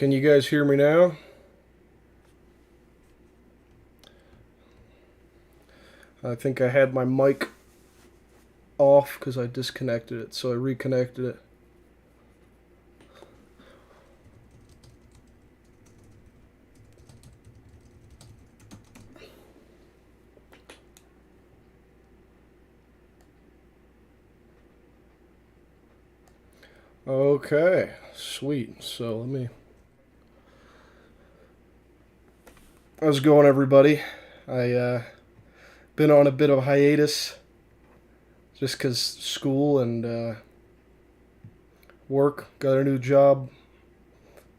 Can you guys hear me now? I think I had my mic off because I disconnected it, so I reconnected it. Okay, sweet. So how's it going, everybody? I been on a bit of a hiatus just because school and work. Got a new job,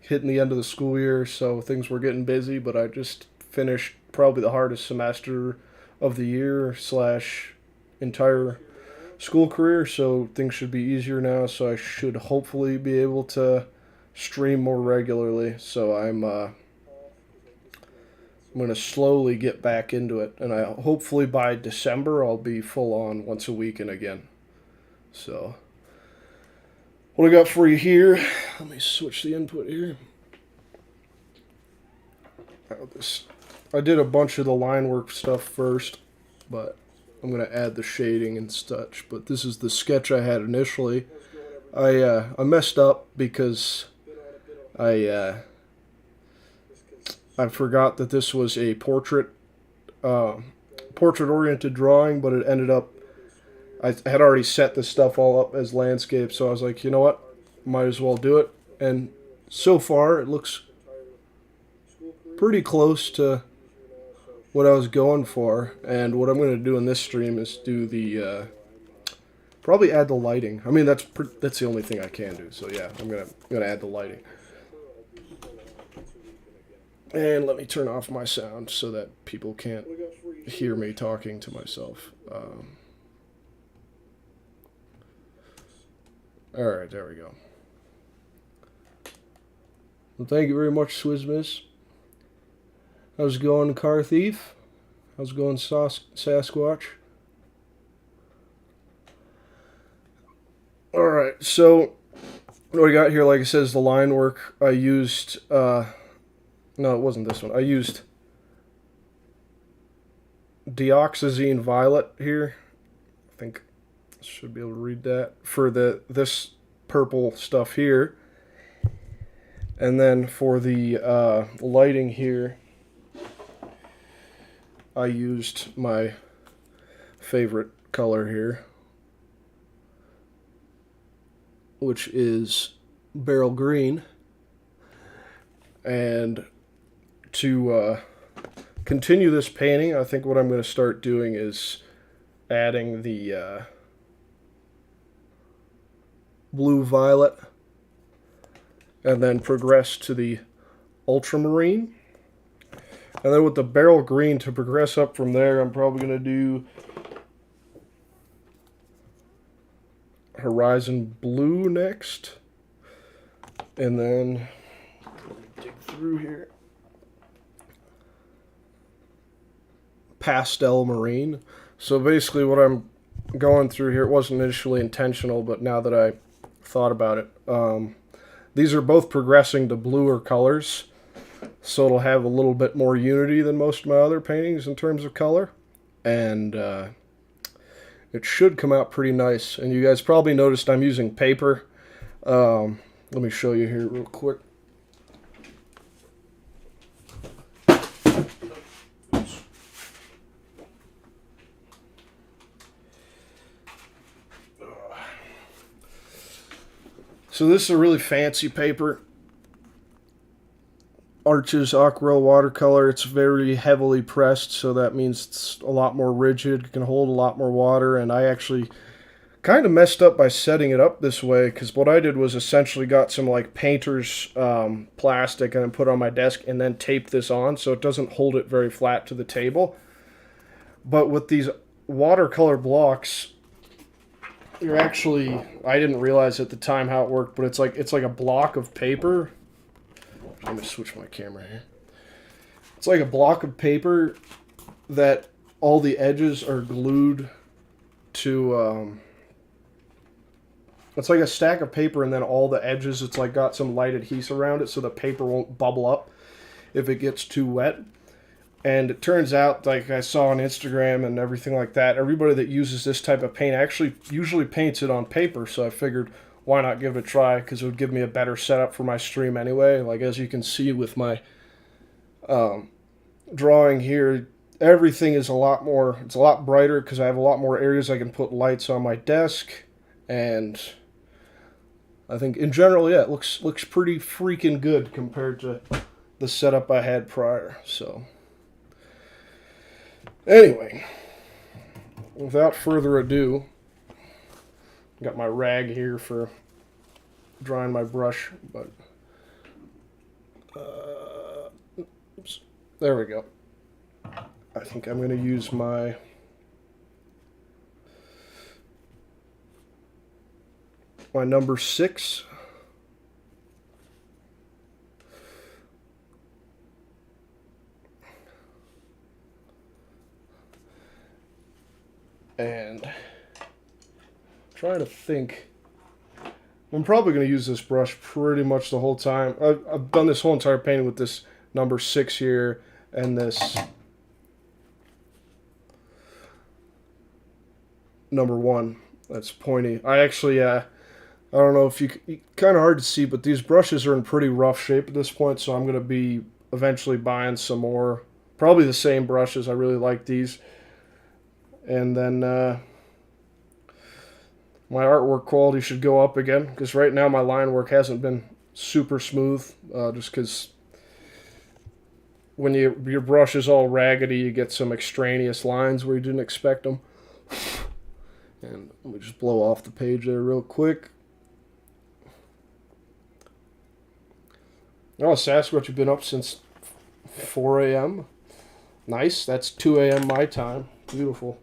hitting the end of the school year, so things were getting busy. But I just finished probably the hardest semester of the year slash entire school career, so things should be easier now. So I should hopefully be able to stream more regularly. So I'm gonna slowly get back into it, and I hopefully by December I'll be full on once a week and again. So what I got for you here? Let me switch the input here. I did a bunch of the line work stuff first, but I'm gonna add the shading and such. But this is the sketch I had initially. I messed up because I forgot that this was a portrait-oriented drawing, but it ended up I had already set this stuff all up as landscape, so I was like, you know what, might as well do it. And so far, it looks pretty close to what I was going for. And what I'm going to do in this stream is do the probably add the lighting. I mean, that's the only thing I can do. So yeah, I'm gonna add the lighting. And let me turn off my sound so that people can't hear me talking to myself. Alright, there we go. Well, thank you very much, Swizmiss. How's it going, Car Thief? How's it going, Sasquatch? Alright, so what I got here, like I said, is the line work. I used, no, it wasn't this one. I used Dioxazine Violet here. I think I should be able to read that. For this purple stuff here. And then for the lighting here, I used my favorite color here, which is Beryl Green. And to continue this painting, I think what I'm going to start doing is adding the blue-violet, and then progress to the ultramarine. And then with the Beryl Green, to progress up from there, I'm probably going to do Horizon Blue next. And then, let me dig through here. Pastel Marine. So basically what I'm going through here, it wasn't initially intentional, but now that I thought about it, these are both progressing to bluer colors, so it'll have a little bit more unity than most of my other paintings in terms of color, and it should come out pretty nice. And you guys probably noticed I'm using paper. Let me show you here real quick. So this is a really fancy paper. Arches Aquarelle watercolor. It's very heavily pressed, so that means it's a lot more rigid. It can hold a lot more water, and I actually kind of messed up by setting it up this way, because what I did was essentially got some like painter's plastic and then put it on my desk and then taped this on so it doesn't hold it very flat to the table. But with these watercolor blocks, you're actually, I didn't realize at the time how it worked, but it's like a block of paper. Let me switch my camera here. It's like a block of paper that all the edges are glued to it's like a stack of paper, and then all the edges, it's like got some light adhesive around it so the paper won't bubble up if it gets too wet. And it turns out, like I saw on Instagram and everything like that, everybody that uses this type of paint actually usually paints it on paper. So I figured, why not give it a try? Because it would give me a better setup for my stream anyway. Like, as you can see with my drawing here, everything is a lot more, it's a lot brighter because I have a lot more areas I can put lights on my desk. And I think in general, yeah, it looks pretty freaking good compared to the setup I had prior. So anyway, without further ado, got my rag here for drying my brush, but oops, there we go. I think I'm going to use my number 6. And trying to think. I'm probably going to use this brush pretty much the whole time. I've done this whole entire painting with this number 6 here and this number 1 that's pointy. I actually, I don't know if you kind of hard to see, but these brushes are in pretty rough shape at this point, so I'm going to be eventually buying some more. Probably the same brushes. I really like these. And then my artwork quality should go up again, because right now my line work hasn't been super smooth, just because when your brush is all raggedy, you get some extraneous lines where you didn't expect them. And let me just blow off the page there real quick. Oh, Sasquatch, you've been up since 4 a.m. Nice. That's 2 a.m. my time. Beautiful.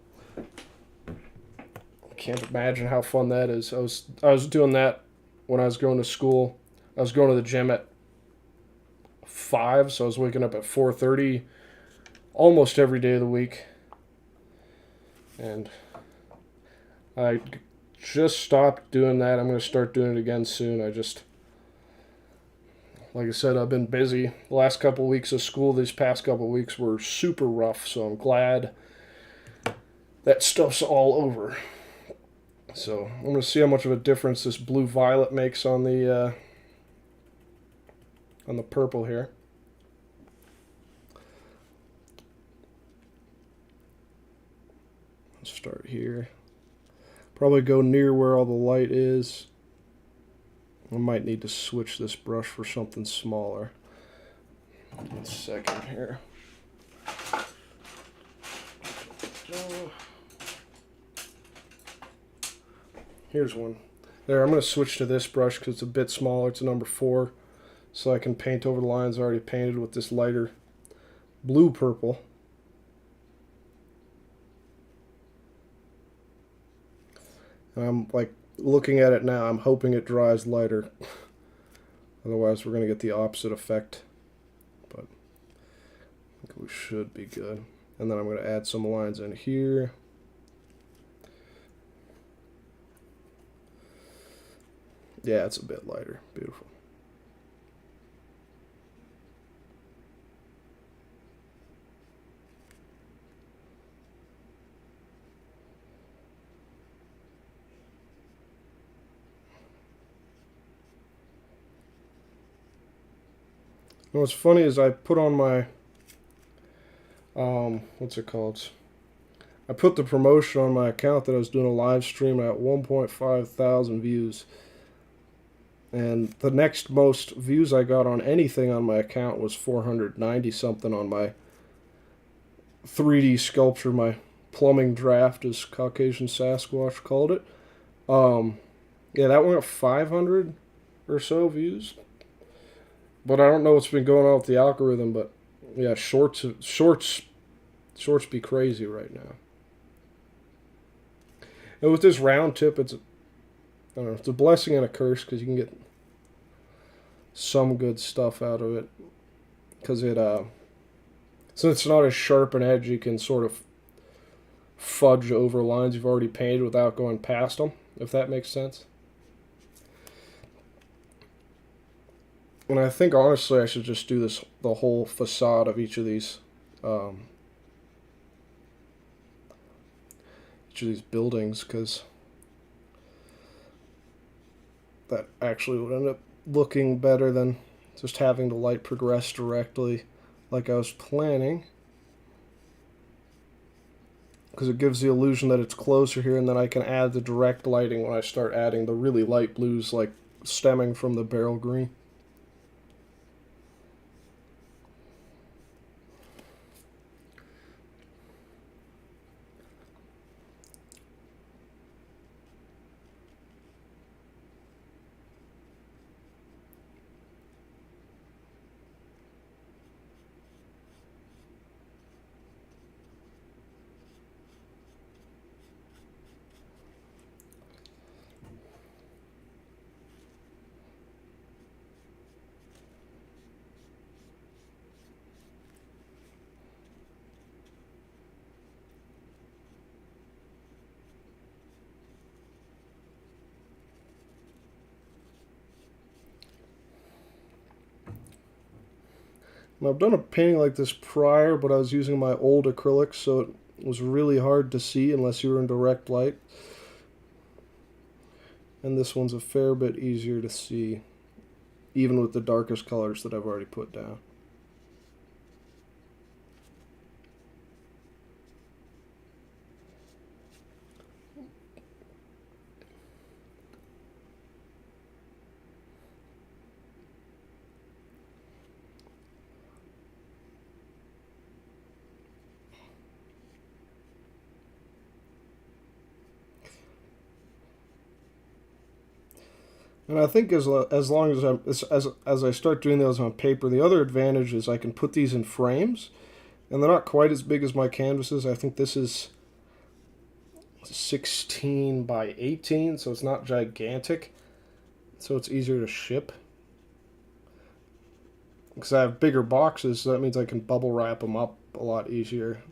Can't imagine how fun that is. I was doing that when I was going to school. I was going to the gym at 5, so I was waking up at 4:30 almost every day of the week. And I just stopped doing that. I'm going to start doing it again soon. Like I said, I've been busy. The last couple of weeks of school, these past couple of weeks were super rough, so I'm glad that stuff's all over. So I'm going to see how much of a difference this blue-violet makes on the purple here. Let's start here. Probably go near where all the light is. I might need to switch this brush for something smaller. 1 second here. Here's one. There, I'm going to switch to this brush because it's a bit smaller. It's a number 4. So I can paint over the lines already painted with this lighter blue-purple. And I'm like looking at it now, I'm hoping it dries lighter. Otherwise we're going to get the opposite effect. But I think we should be good. And then I'm going to add some lines in here. Yeah, it's a bit lighter. Beautiful. And what's funny is I put on my, what's it called? I put the promotion on my account that I was doing a live stream at 1.5 thousand views. And the next most views I got on anything on my account was 490 something on my 3D sculpture, my plumbing draft, as Caucasian Sasquatch called it. Yeah, that went up 500 or so views. But I don't know what's been going on with the algorithm, but yeah, shorts be crazy right now. And with this round tip, I don't know, it's a blessing and a curse because you can get some good stuff out of it. Because since it's not as sharp an edge, you can sort of fudge over lines you've already painted without going past them, if that makes sense. And I think honestly I should just do this the whole facade of um, each of these buildings, because that actually would end up looking better than just having the light progress directly like I was planning. Because it gives the illusion that it's closer here, and then I can add the direct lighting when I start adding the really light blues, like stemming from the beryl green. Now, I've done a painting like this prior, but I was using my old acrylics, so it was really hard to see unless you were in direct light. And this one's a fair bit easier to see, even with the darkest colors that I've already put down. And I think as long as as I start doing those on paper, the other advantage is I can put these in frames, and they're not quite as big as my canvases. I think this is 16 by 18, so it's not gigantic, so it's easier to ship. Because I have bigger boxes, so that means I can bubble wrap them up a lot easier.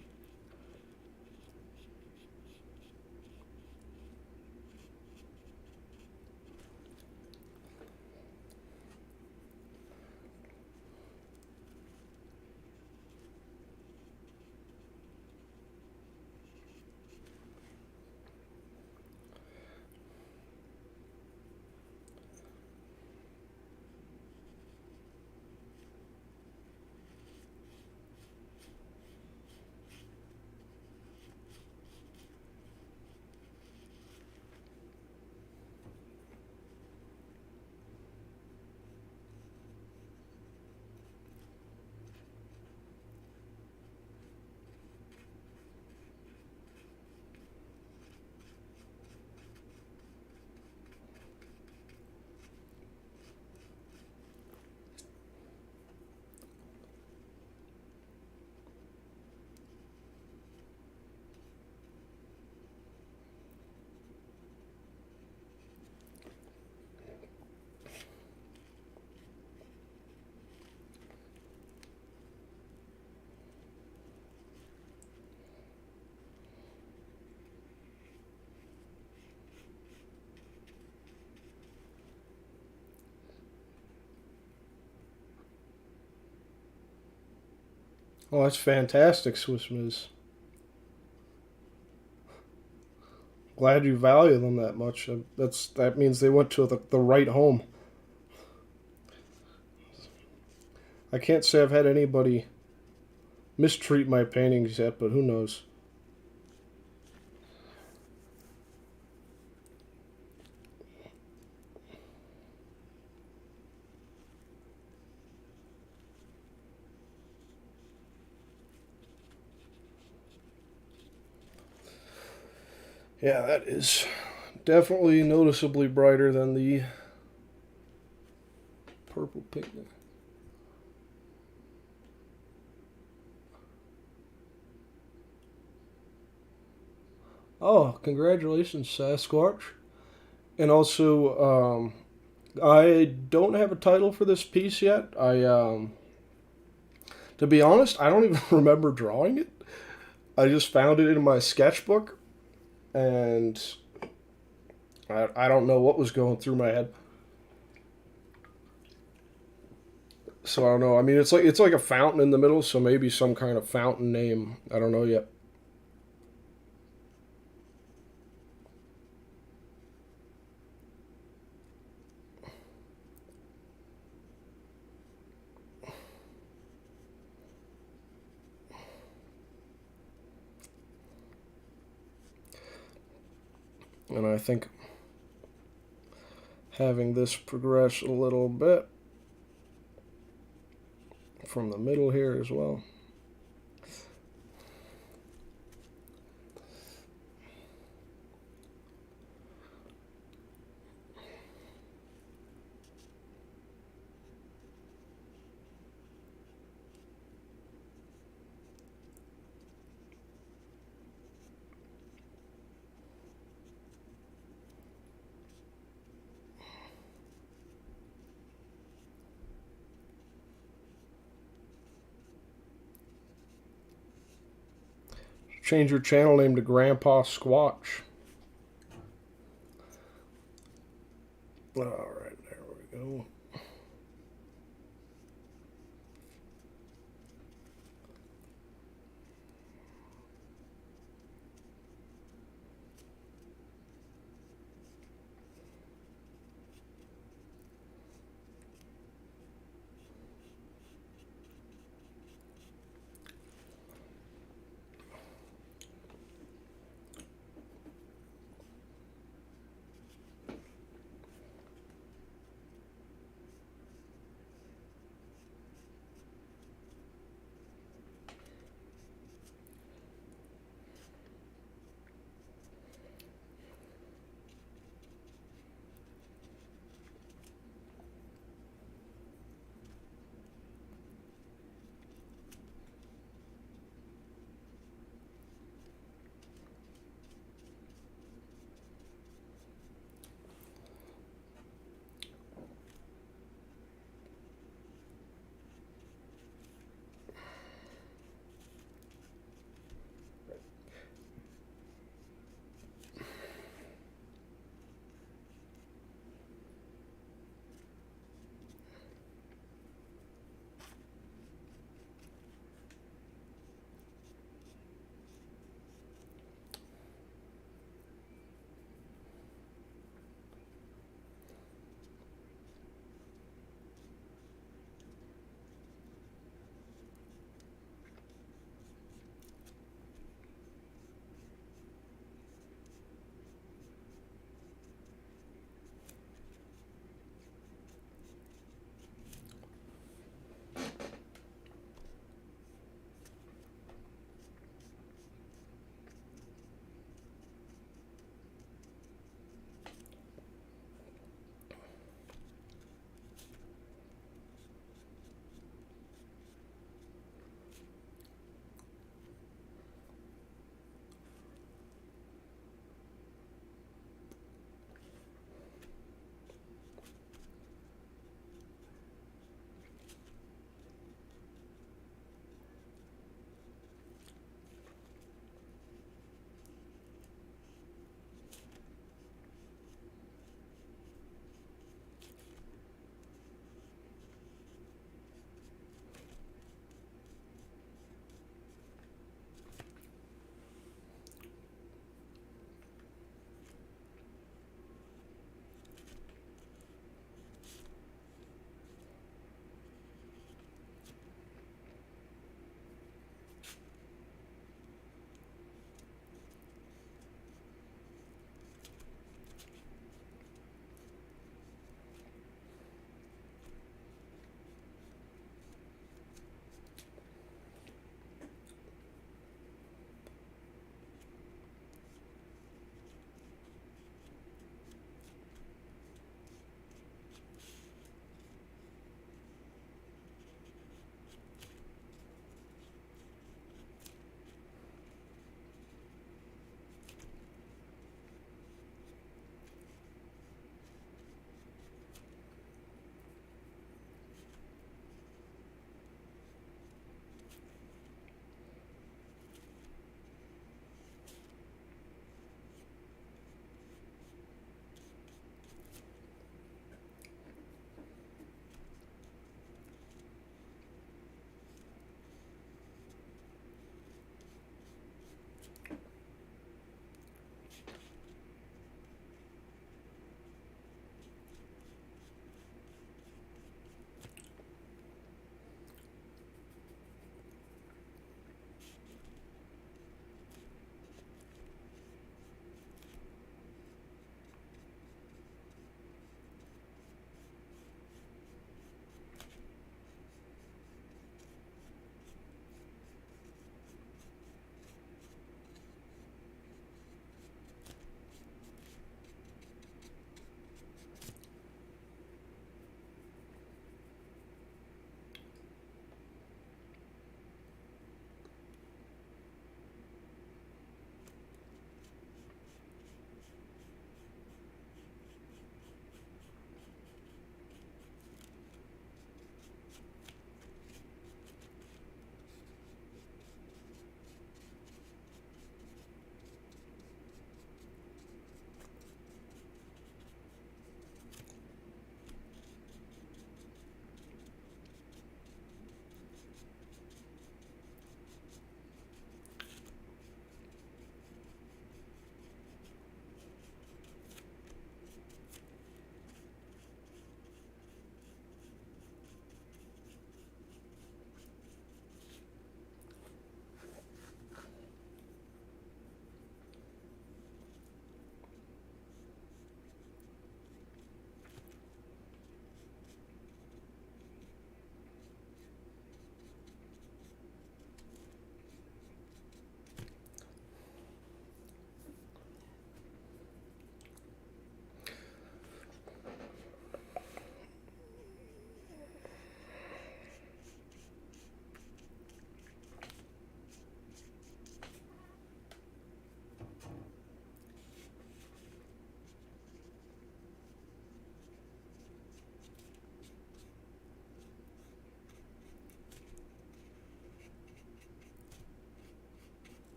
Oh, that's fantastic, Swiss Miss. Glad you value them that much. That means they went to the right home. I can't say I've had anybody mistreat my paintings yet, but who knows? Yeah, that is definitely noticeably brighter than the purple pigment. Oh, congratulations, Sasquatch. And also, I don't have a title for this piece yet. To be honest, I don't even remember drawing it. I just found it in my sketchbook, and I don't know what was going through my head. So I don't know. I mean, it's like a fountain in the middle, so maybe some kind of fountain name. I don't know yet. And I think having this progress a little bit from the middle here as well. Change your channel name to Grandpa Squatch. All right, there we go.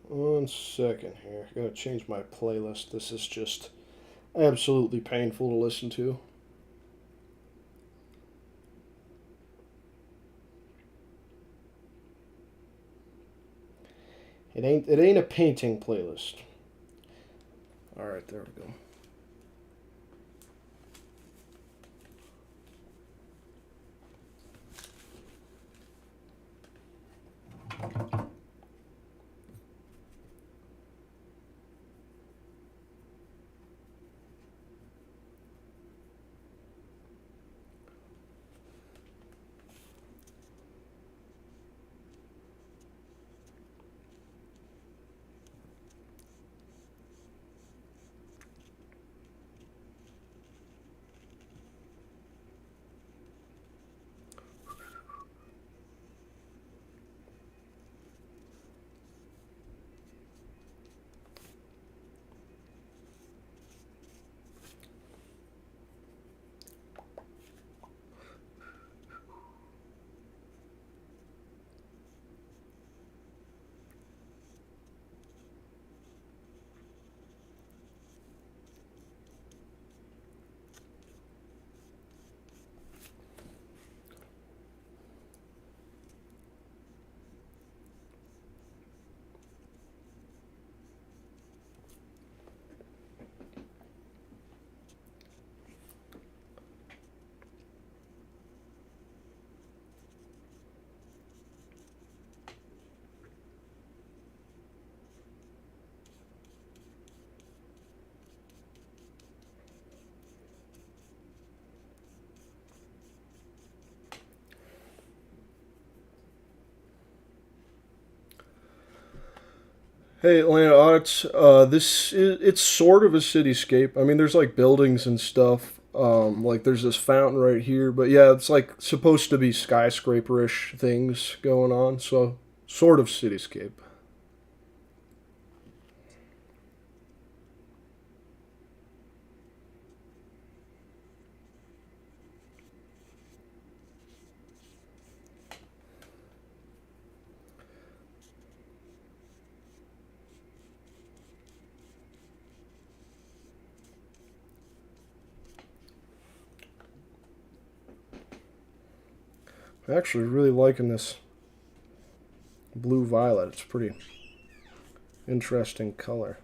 One second here. I gotta change my playlist. This is just absolutely painful to listen to. It ain't a painting playlist. All right, there we go. Hey, Atlanta, it's sort of a cityscape. I mean, there's like buildings and stuff. Like there's this fountain right here, but yeah, it's like supposed to be skyscraper-ish things going on. So sort of cityscape. I'm actually really liking this blue violet. It's pretty interesting color.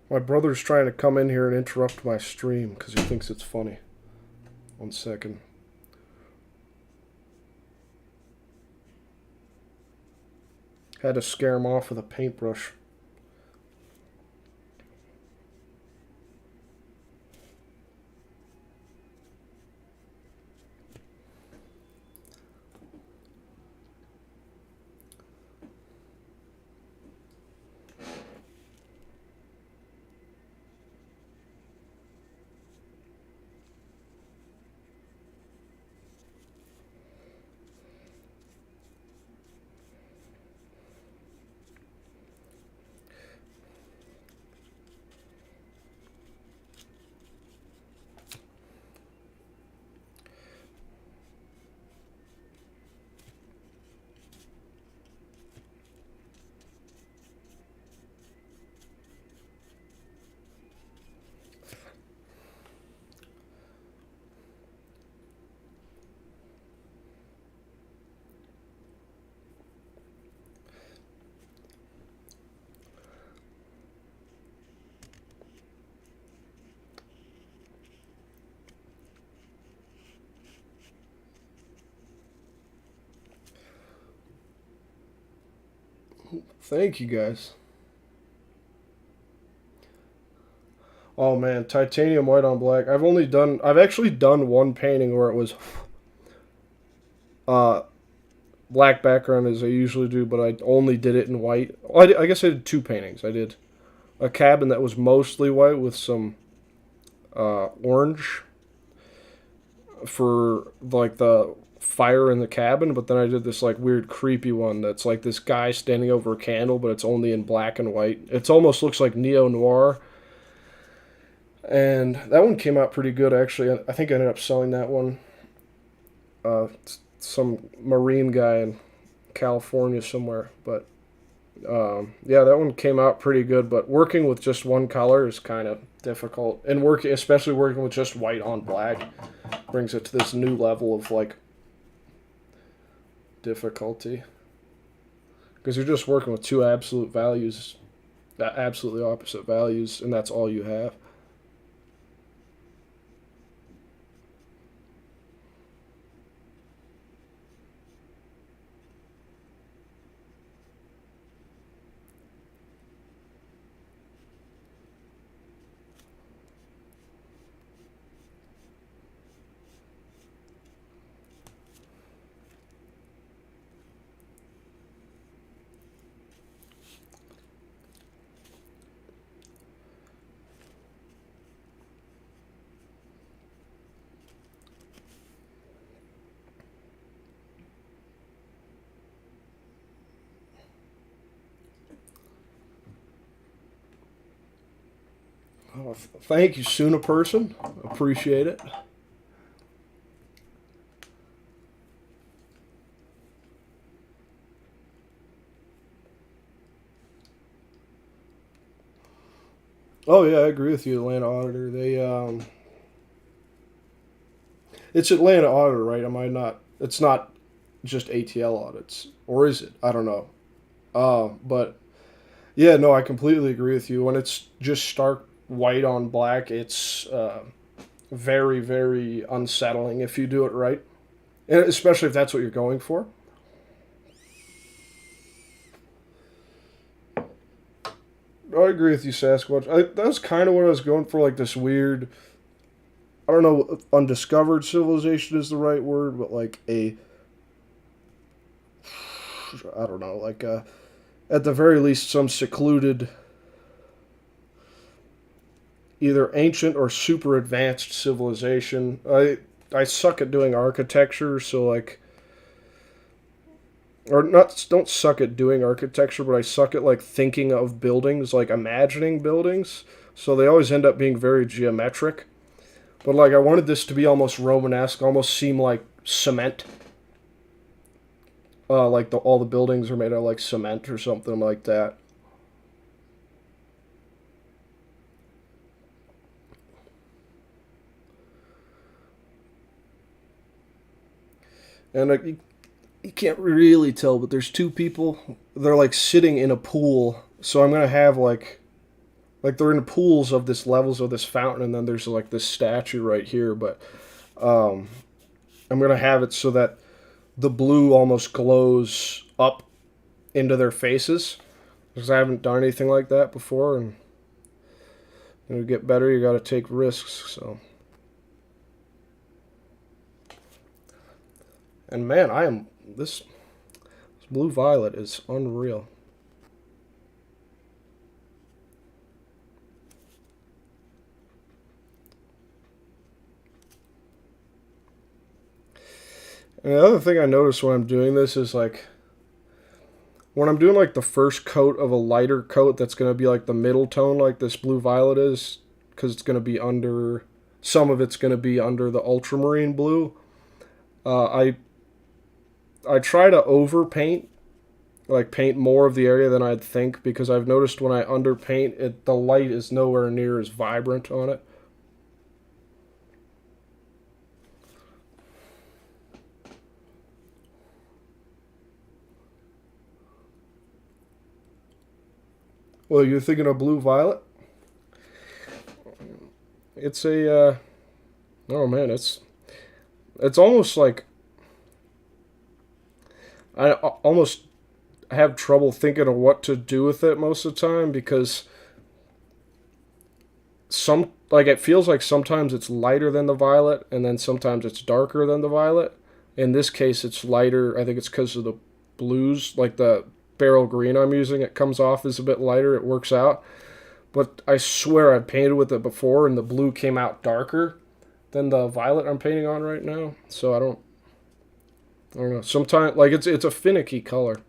My brother's trying to come in here and interrupt my stream because he thinks it's funny. One second. Had to scare him off with a paintbrush. Thank you guys. Oh man, titanium white on black. I've actually done one painting where it was uh black background as I usually do, but I only did it in white. Well, I guess I did two paintings. I did a cabin that was mostly white with some orange for like the fire in the cabin, but then I did this like weird creepy one that's like this guy standing over a candle, but it's only in black and white. It almost looks like neo noir. And that one came out pretty good, actually. I think I ended up selling that one. Some marine guy in California somewhere. But yeah, that one came out pretty good. But working with just one color is kind of difficult. And working, especially working with just white on black, brings it to this new level of like difficulty. Because you're just working with two absolute values, absolutely opposite values, and that's all you have. Oh, thank you, Suna person. Appreciate it. Oh yeah, I agree with you, Atlanta Auditor. It's Atlanta Auditor, right? Am I not? It's not just ATL audits, or is it? I don't know. But yeah, no, I completely agree with you. When it's just stark white on black, it's very, very unsettling if you do it right, and especially if that's what you're going for. I agree with you, Sasquatch. That's kind of what I was going for, like this weird. I don't know, if undiscovered civilization is the right word, but like a, I don't know, like at the very least some secluded, either ancient or super advanced civilization. I suck at doing architecture, so like, or not, don't suck at doing architecture, but I suck at like thinking of buildings, like imagining buildings. So they always end up being very geometric. But like I wanted this to be almost Romanesque, almost seem like cement. Like all the buildings are made of like cement or something like that. And you can't really tell, but there's two people. They're like sitting in a pool. So I'm gonna have like they're in pools of this levels of this fountain, and then there's like this statue right here. But um, I'm gonna have it so that the blue almost glows up into their faces because I haven't done anything like that before, and to get better, you got to take risks. So, and man, I am this blue violet is unreal. And the other thing I notice when I'm doing this is like when I'm doing like the first coat of a lighter coat that's going to be like the middle tone, like this blue violet is, because it's going to be under, some of it's going to be under the ultramarine blue. Uh, I I try to overpaint, like paint more of the area than I'd think, because I've noticed when I underpaint it, the light is nowhere near as vibrant on it. Well, you're thinking of blue violet? It's a oh man, it's almost like I almost have trouble thinking of what to do with it most of the time because some like it feels like sometimes it's lighter than the violet and then sometimes it's darker than the violet. In this case, it's lighter. I think it's because of the blues, like the beryl green I'm using. It comes off as a bit lighter. It works out. But I swear I've painted with it before, and the blue came out darker than the violet I'm painting on right now. So I don't know. Sometimes like it's a finicky color.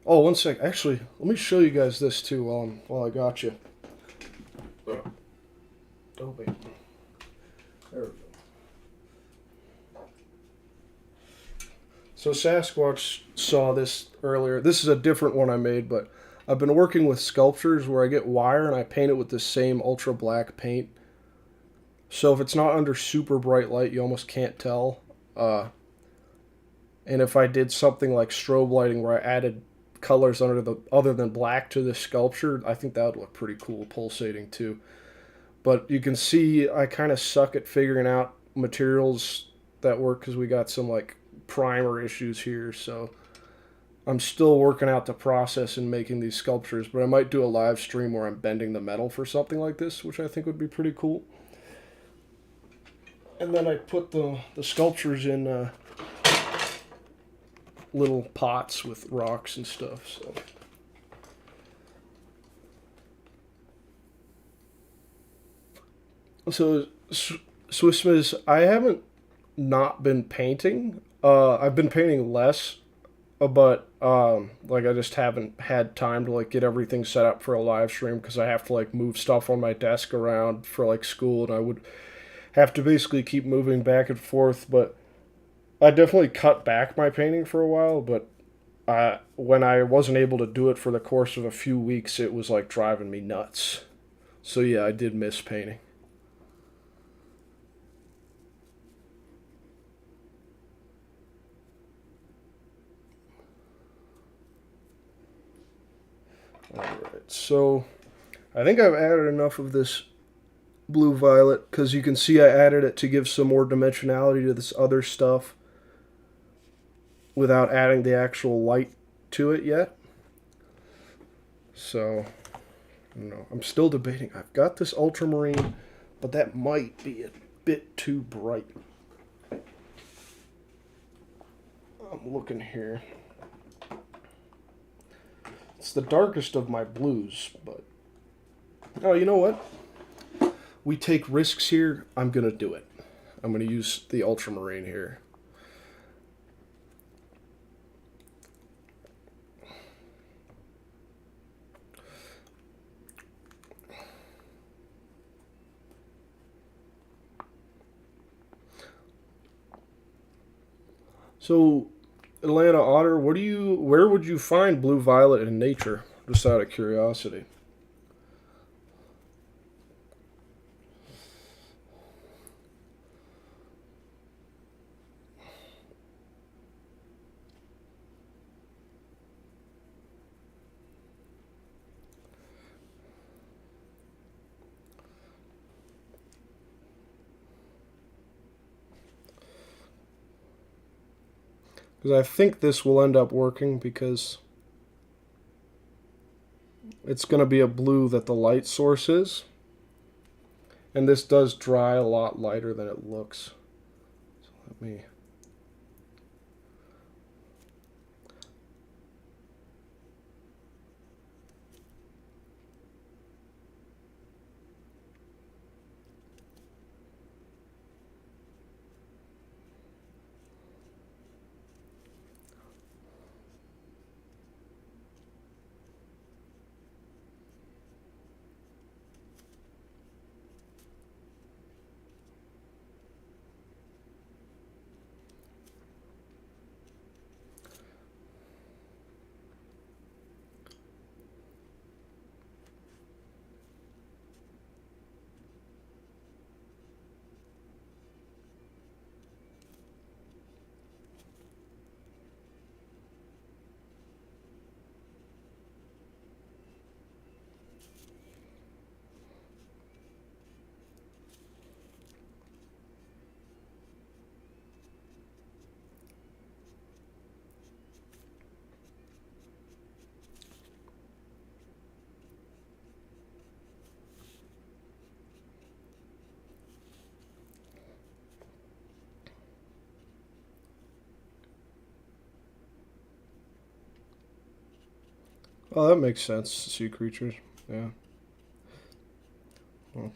Oh, one sec. Actually, let me show you guys this too while I got you. Oh wait. There we go. So Sasquatch saw this earlier. This is a different one I made, but I've been working with sculptures where I get wire and I paint it with the same ultra black paint. So if it's not under super bright light, you almost can't tell. And if I did something like strobe lighting where I added colors under the other than black to the sculpture, I think that would look pretty cool, pulsating too. But you can see I kind of suck at figuring out materials that work because we got some like primer issues here. So I'm still working out the process in making these sculptures, but I might do a live stream where I'm bending the metal for something like this, which I think would be pretty cool. And then I put the sculptures in little pots with rocks and stuff. So Swissmas, I haven't not been painting. I've been painting less, but like I just haven't had time to like get everything set up for a live stream because I have to like move stuff on my desk around for like school, and I would have to basically keep moving back and forth. But I definitely cut back my painting for a while, but when I wasn't able to do it for the course of a few weeks, it was like driving me nuts. So yeah, I did miss painting. Alright, so I think I've added enough of this blue violet because you can see I added it to give some more dimensionality to this other stuff without adding the actual light to it yet. So, no, I'm still debating. I've got this ultramarine, but that might be a bit too bright. I'm looking here. It's the darkest of my blues, but oh, you know what? We take risks here. I'm gonna do it. I'm gonna use the ultramarine here. So, Atlanta Otter, where would you find blue violet in nature? Just out of curiosity. Because I think this will end up working because it's going to be a blue that the light source is. And this does dry a lot lighter than it looks. So let me... Oh, that makes sense. Sea creatures. Yeah. Well,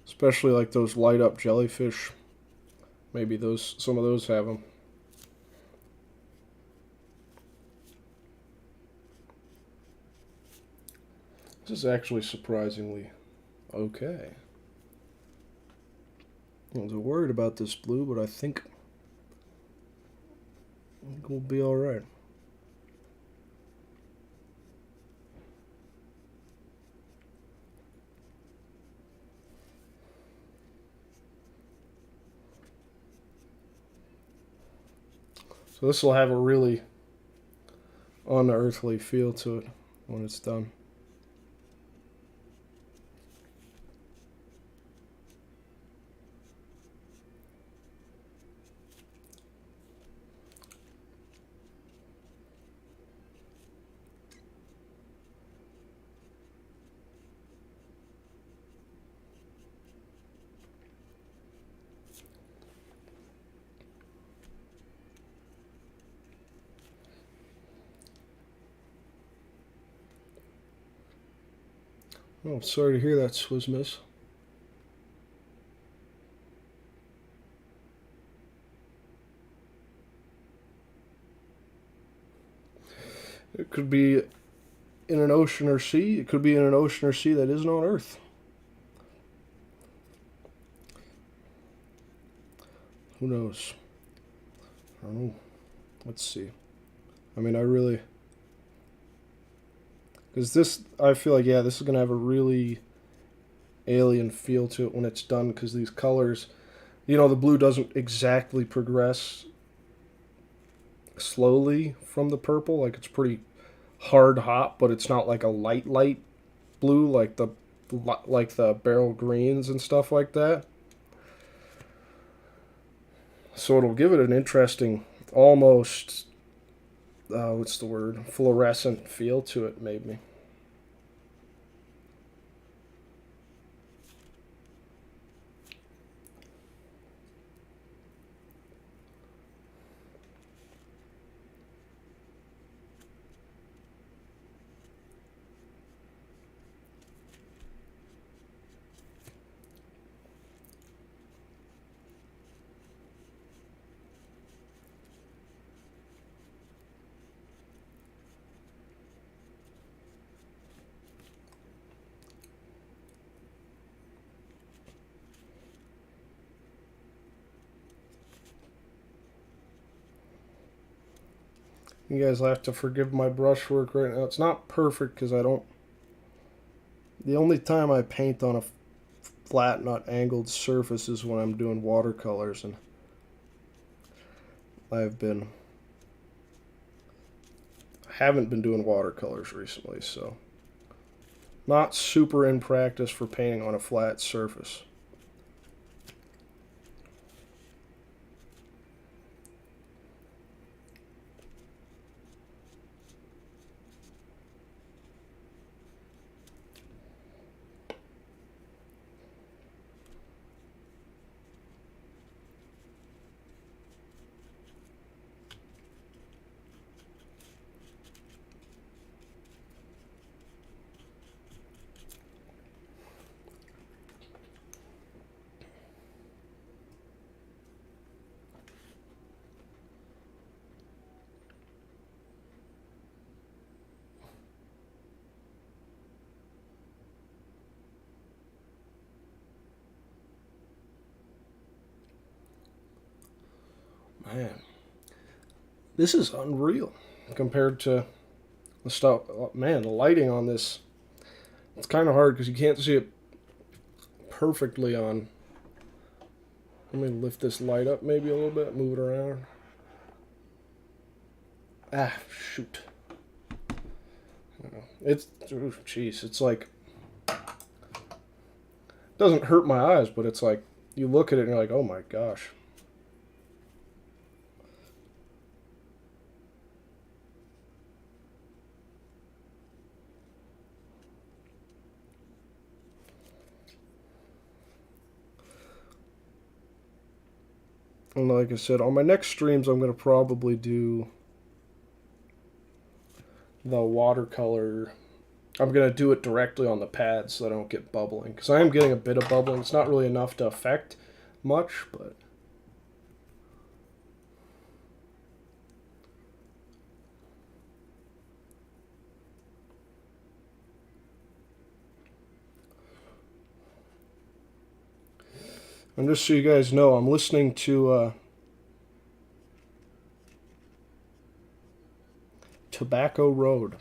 especially like those light up jellyfish. Maybe some of those have them. This is actually surprisingly okay. I was worried about this blue, but I think we'll be alright. So this will have a really unearthly feel to it when it's done. Oh, sorry to hear that, Swizz Miss. It could be in an ocean or sea. It could be in an ocean or sea that isn't on Earth. Who knows? I don't know. Let's see. I mean, I really. Because this, I feel like, yeah, this is going to have a really alien feel to it when it's done because these colors, the blue doesn't exactly progress slowly from the purple. Like, it's pretty hard hot, but it's not like a light blue like the Beryl greens and stuff like that. So it'll give it an interesting, almost what's the word, fluorescent feel to it, maybe. You guys will have to forgive my brushwork right now. It's not perfect because I don't. The only time I paint on a flat, not angled surface is when I'm doing watercolors, and I've been haven't been doing watercolors recently, so not super in practice for painting on a flat surface. Man, this is unreal compared to the stuff. Man, the lighting on this, it's kind of hard because you can't see it perfectly on. Let me lift this light up maybe a little bit, move it around. Ah, shoot. It's, jeez, it's like, it doesn't hurt my eyes, but it's like, you look at it and you're like, oh my gosh. And like I said, on my next streams, I'm going to probably do the watercolor. I'm going to do it directly on the pad so I don't get bubbling. Because I am getting a bit of bubbling. It's not really enough to affect much, but... And just so you guys know, I'm listening to Tobacco Road.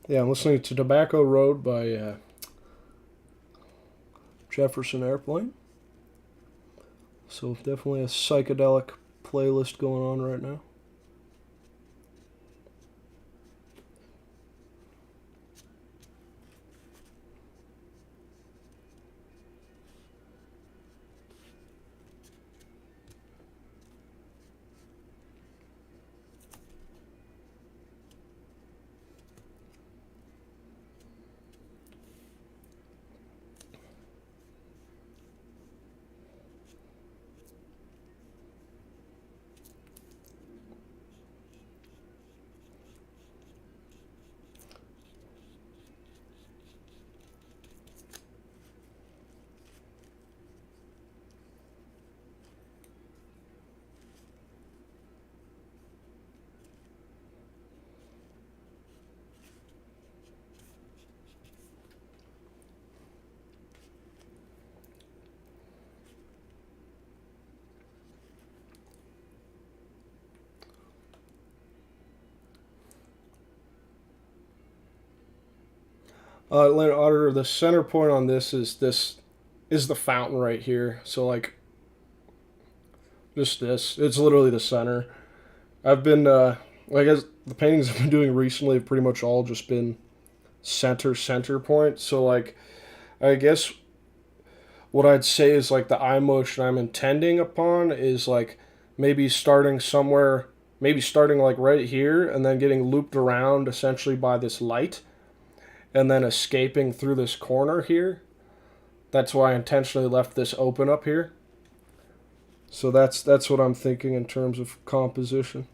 Yeah, I'm listening to Tobacco Road by Jefferson Airplane. So definitely a psychedelic playlist going on right now. Atlanta Auditor, the center point on this is the fountain right here. So like just this, it's literally the center. I've been like as the paintings I've been doing recently have pretty much all just been center point. So like I guess what I'd say is like the eye motion I'm intending upon is like maybe starting somewhere, maybe starting like right here and then getting looped around essentially by this light and then escaping through this corner here. That's why I intentionally left this open up here. So that's what I'm thinking in terms of composition.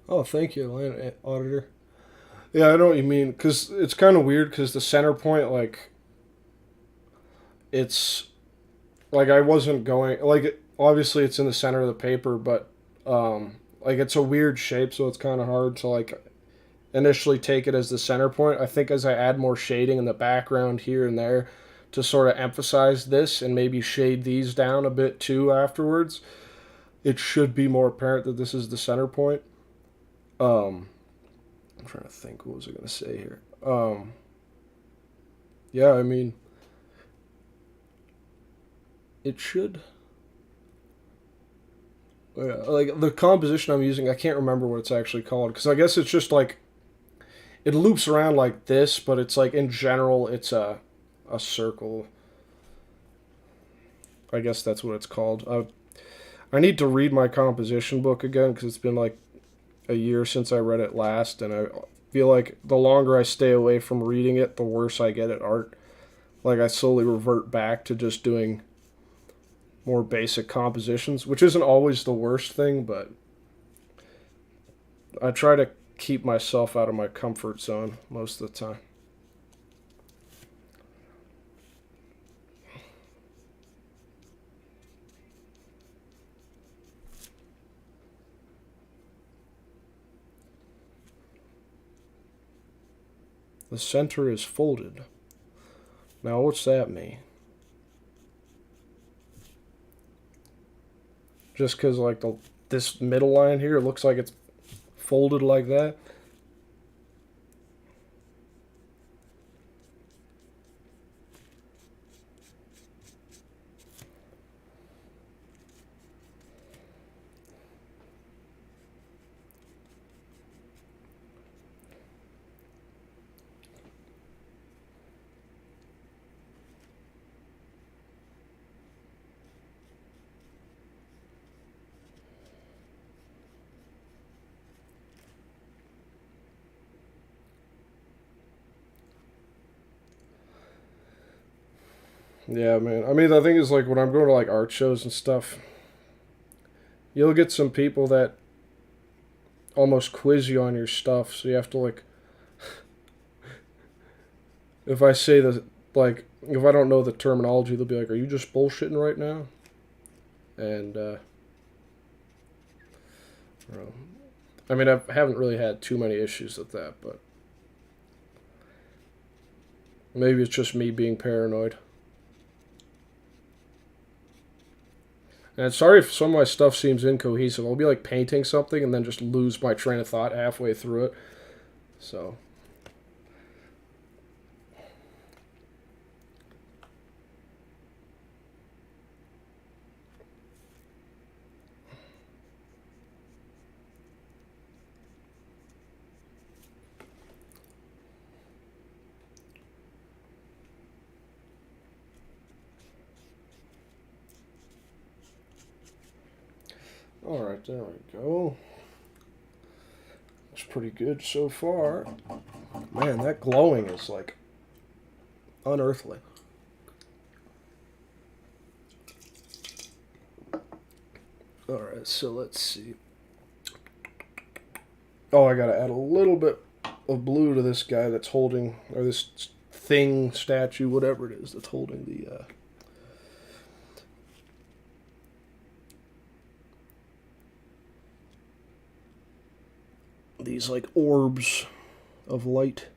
Oh, thank you, Atlanta Auditor. Yeah, I know what you mean. Cause it's kind of weird. Cause the center point, like, it's like I wasn't going like obviously it's in the center of the paper, but like it's a weird shape, so it's kind of hard to like initially take it as the center point. I think as I add more shading in the background here and there to sort of emphasize this and maybe shade these down a bit too afterwards, it should be more apparent that this is the center point. Um, I'm trying to think. What was I going to say here? Yeah, I mean, it should. Yeah, like the composition I'm using, I can't remember what it's actually called because I guess it's just like it loops around like this, but it's like in general it's a circle. I guess that's what it's called. I need to read my composition book again because it's been like a year since I read it last, and I feel like the longer I stay away from reading it, the worse I get at art. Like I slowly revert back to just doing more basic compositions, which isn't always the worst thing, but I try to keep myself out of my comfort zone most of the time. The center is folded. Now, what's that mean? Just because, like, this middle line here looks like it's folded like that? Yeah, man. I mean, the thing is, like, when I'm going to, like, art shows and stuff, you'll get some people that almost quiz you on your stuff, so you have to, like, if I say the, like, if I don't know the terminology, they'll be like, "Are you just bullshitting right now?" And I mean, I haven't really had too many issues with that, but maybe it's just me being paranoid. And sorry if some of my stuff seems incohesive. I'll be like painting something and then just lose my train of thought halfway through it. So, all right, there we go. It's pretty good so far. Man, that glowing is like unearthly. All right, so let's see. Oh, I gotta add a little bit of blue to this guy that's holding, or this thing, statue, whatever it is, that's holding these like orbs of light.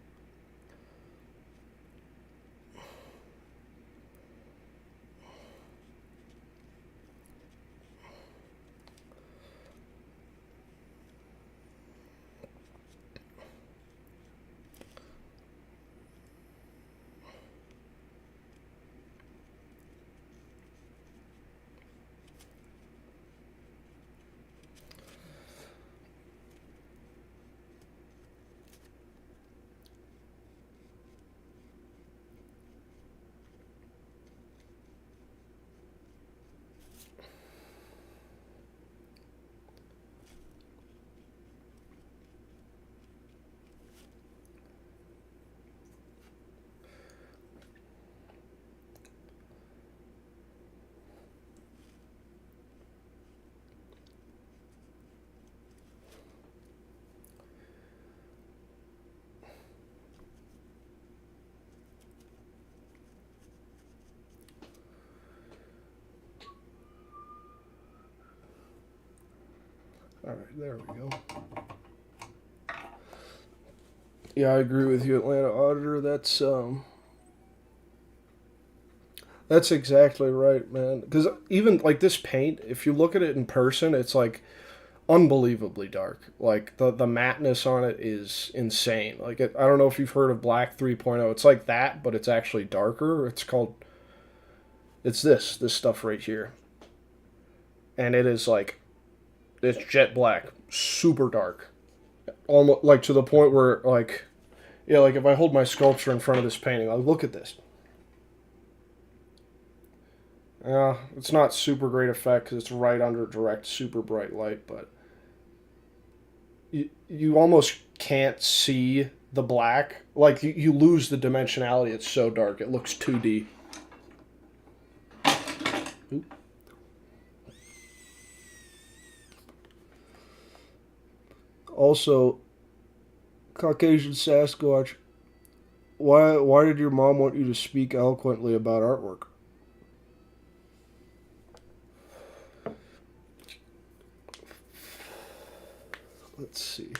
All right, there we go. Yeah, I agree with you, Atlanta Auditor. That's exactly right, man. Because even like this paint, if you look at it in person, it's like unbelievably dark. Like the matteness on it is insane. Like I don't know if you've heard of Black 3.0. It's like that, but it's actually darker. It's called It's this stuff right here. And it is like, it's jet black, super dark. Almost like to the point where, like, yeah, like if I hold my sculpture in front of this painting, like, look at this. It's not super great effect because it's right under direct, super bright light, but you almost can't see the black. Like, you lose the dimensionality. It's so dark. It looks 2D. Oop. Also, Caucasian Sasquatch, why did your mom want you to speak eloquently about artwork? Let's see.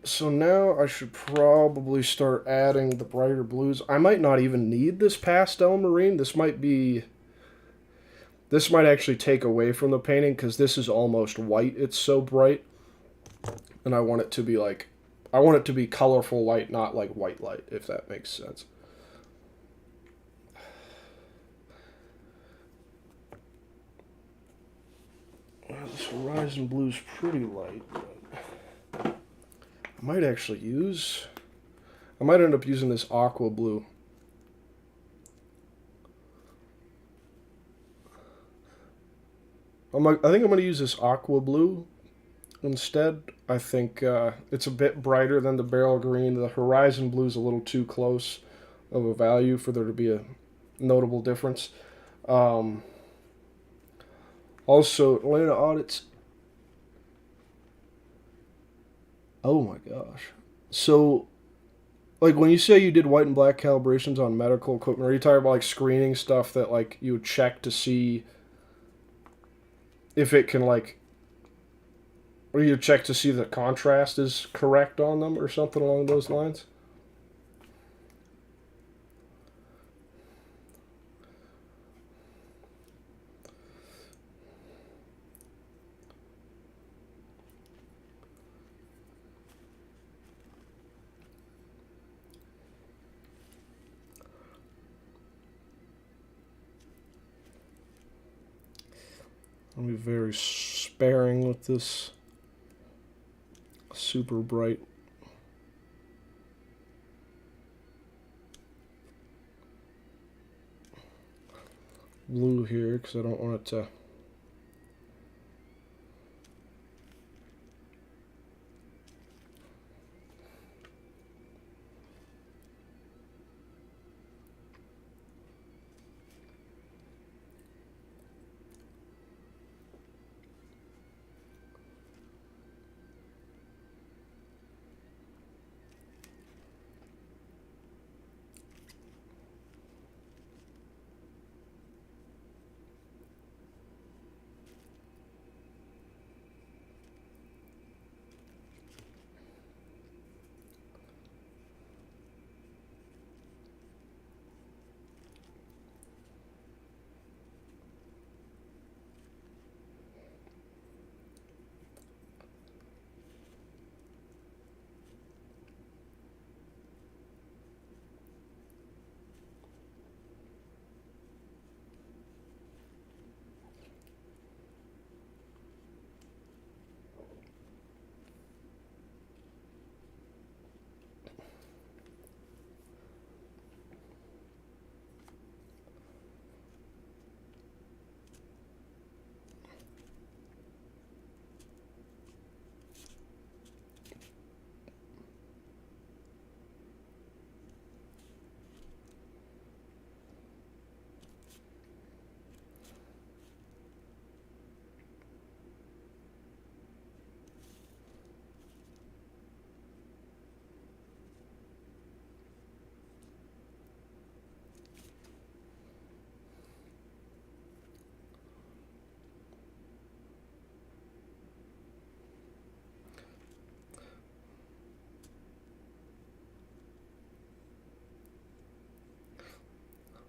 So now I should probably start adding the brighter blues. I might not even need this pastel marine. This might actually take away from the painting because this is almost white. It's so bright. And I want it to be like, I want it to be colorful light, not like white light, if that makes sense. Well, this Horizon Blue's pretty light, but I might actually use, I might end up using this Aqua Blue. I think I'm going to use this Aqua Blue instead. I think it's a bit brighter than the Beryl Green. The Horizon Blue is a little too close of a value for there to be a notable difference. Also, Atlanta Audits. Oh my gosh. So, like, when you say you did white and black calibrations on medical equipment, are you talking about like screening stuff that like you would check to see if it can like, or you check to see the contrast is correct on them or something along those lines? I'll be very sparing with this super bright blue here because I don't want it to.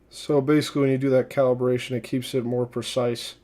So basically, when you do that calibration, it keeps it more precise.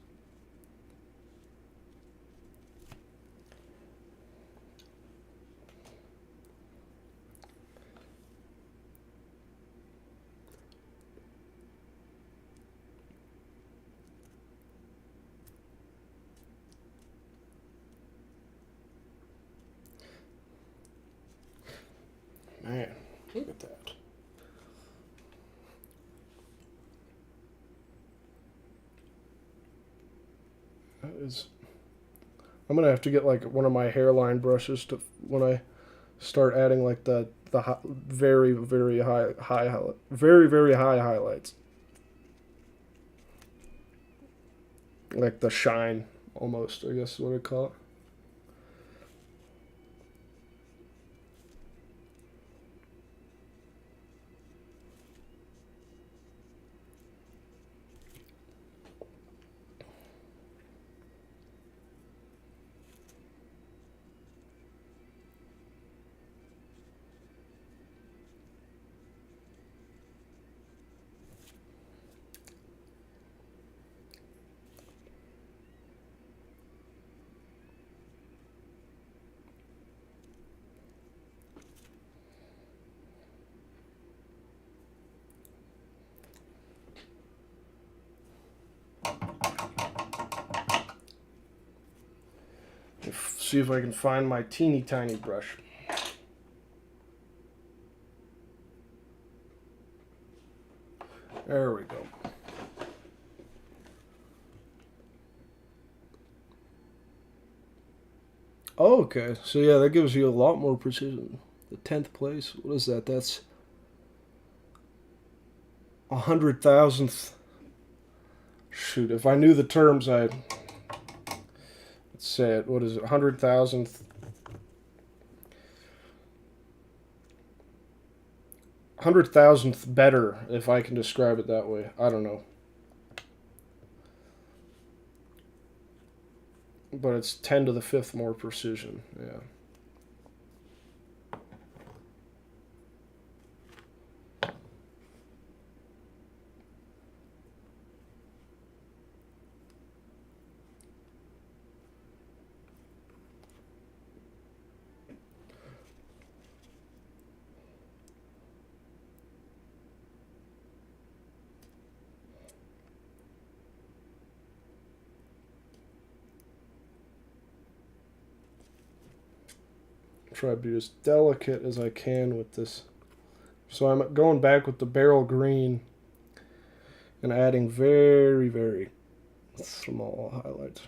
is I'm gonna have to get like one of my hairline brushes to when I start adding like the very very high highlights, like the shine almost. I guess is what I call it. See if I can find my teeny tiny brush. There we go. Oh, okay. So yeah, that gives you a lot more precision. The 10th place. What is that? That's 100,000th. Shoot, if I knew the terms, I'd say it. What is it? 100,000th. 100,000th better, if I can describe it that way. I don't know. But it's 10 to the 5th more precision. Yeah. Try to be as delicate as I can with this. So I'm going back with the Beryl Green and adding very, very small highlights.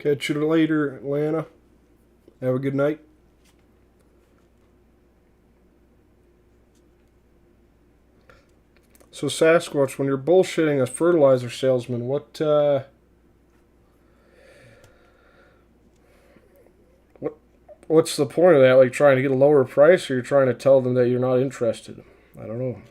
Catch you later, Atlanta. Have a good night. So Sasquatch, when you're bullshitting a fertilizer salesman, what's the point of that? Like trying to get a lower price, or you're trying to tell them that you're not interested? I don't know.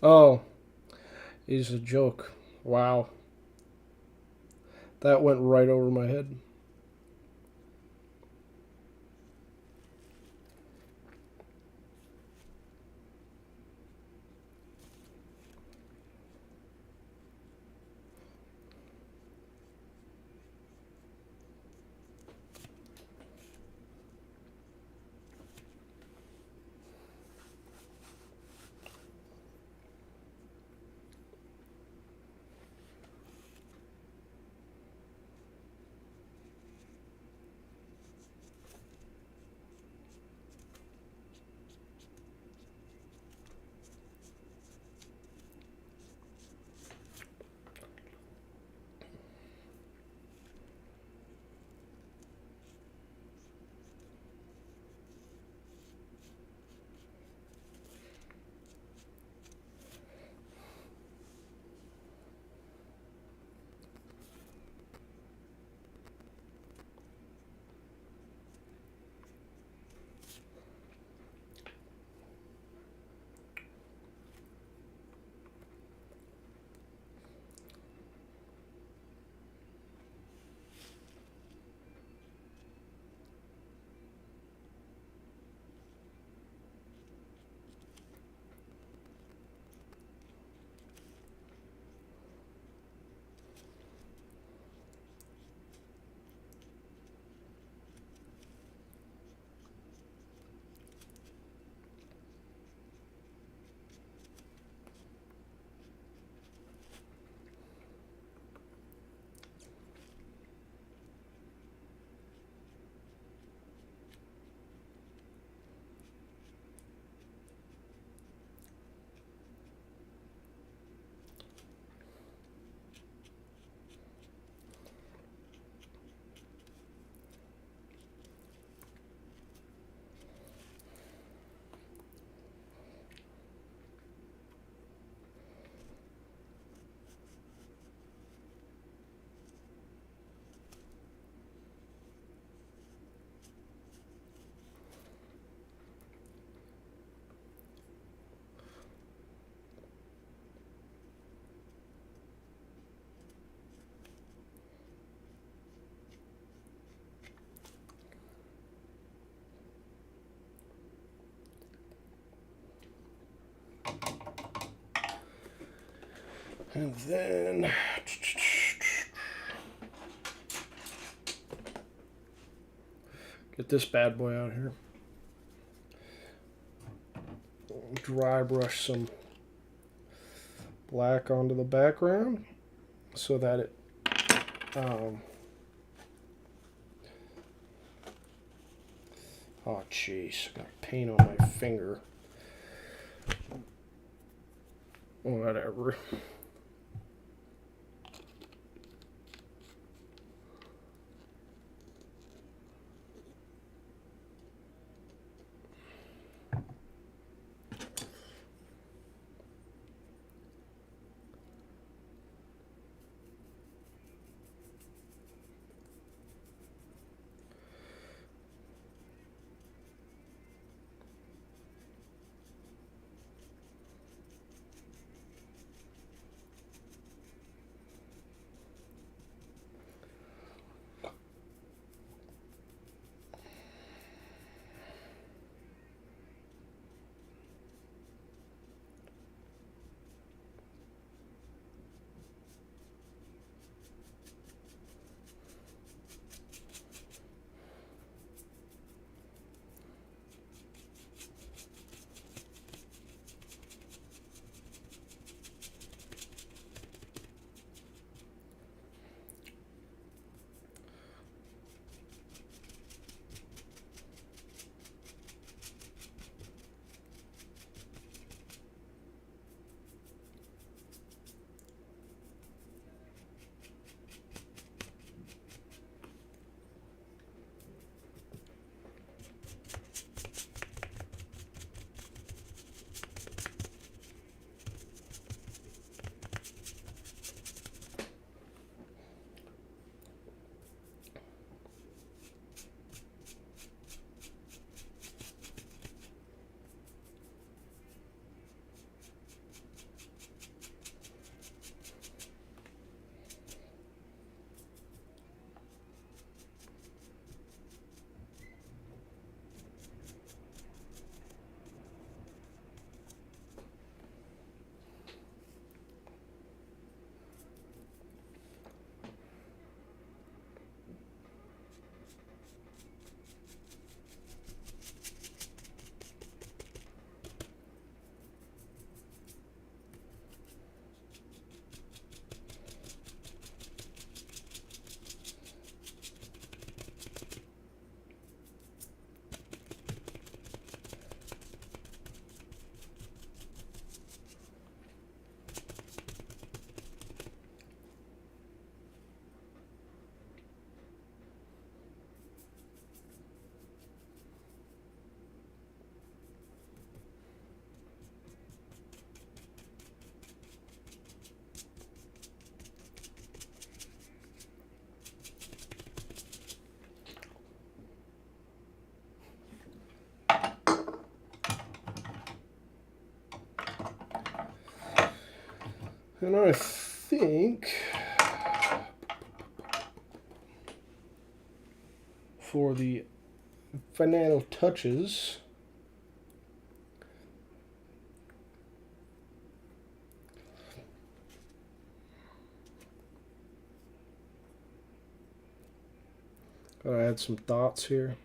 Oh, he's a joke. Wow. That went right over my head. And then get this bad boy out here. Dry brush some black onto the background so that it oh jeez, got paint on my finger. Whatever. And I think for the final touches, gotta add some dots here.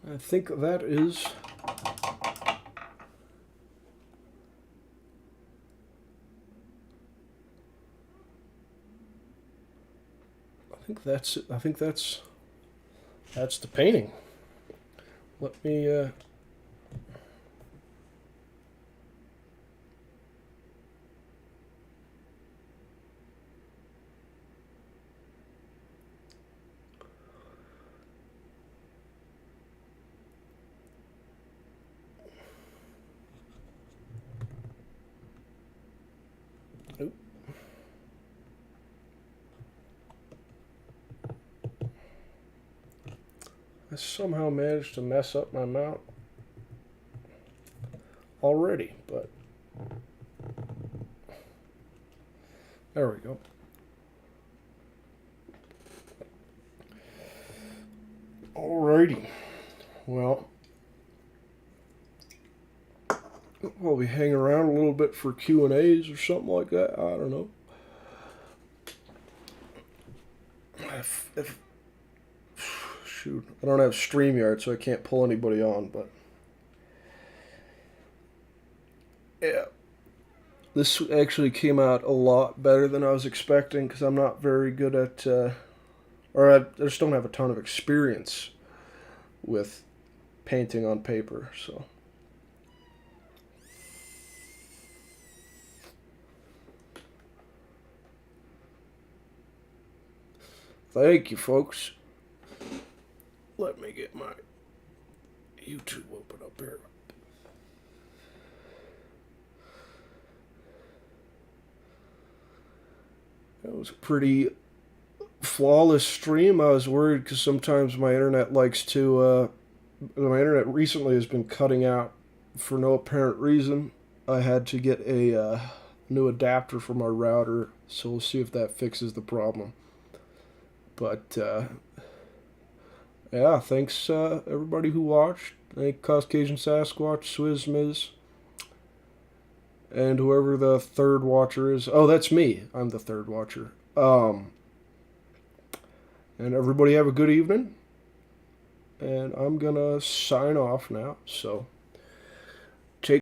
I think that is it. I think that's the painting. Let me oop. I somehow managed to mess up my mount already, but there we go. Alrighty. Well, while we hang around a little bit for Q&As or something like that, I don't know. if shoot, I don't have StreamYard, so I can't pull anybody on, but yeah. This actually came out a lot better than I was expecting because I'm not very good at, or I just don't have a ton of experience with painting on paper, so. Thank you, folks. Let me get my YouTube open up here. That was a pretty flawless stream. I was worried because sometimes my internet likes to. My internet recently has been cutting out for no apparent reason. I had to get a new adapter for my router, so we'll see if that fixes the problem. But yeah, thanks everybody who watched. Thank Caucasian Sasquatch, Swizz Miz, and whoever the third watcher is. Oh, that's me. I'm the third watcher. And everybody have a good evening. And I'm gonna sign off now. So.